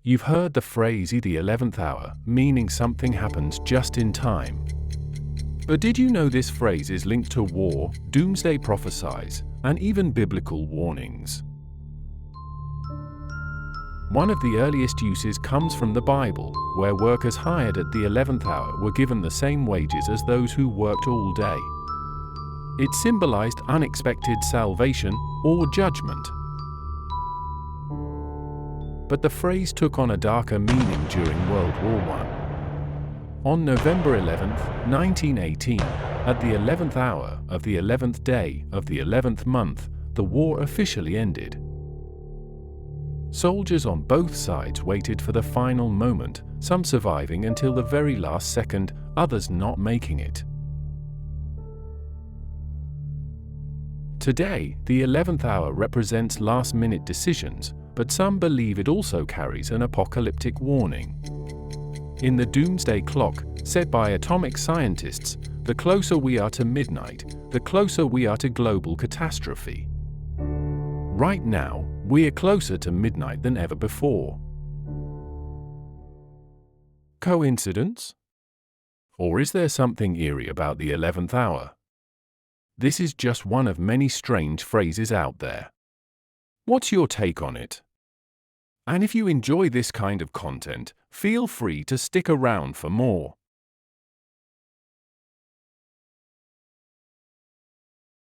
You've heard the phrase the 11th hour, meaning something happens just in time. But did you know this phrase is linked to war, doomsday prophecies, and even biblical warnings? One of the earliest uses comes from the Bible, where workers hired at the 11th hour were given the same wages as those who worked all day. It symbolized unexpected salvation or judgment. But the phrase took on a darker meaning during World War I. On November 11, 1918, at the 11th hour of the 11th day of the 11th month, the war officially ended. Soldiers on both sides waited for the final moment, some surviving until the very last second, others not making it. Today, the 11th hour represents last-minute decisions, but some believe it also carries an apocalyptic warning. In the Doomsday Clock, set by atomic scientists, the closer we are to midnight, the closer we are to global catastrophe. Right now, we are closer to midnight than ever before. Coincidence? Or is there something eerie about the 11th hour? This is just one of many strange phrases out there. What's your take on it? And if you enjoy this kind of content, feel free to stick around for more.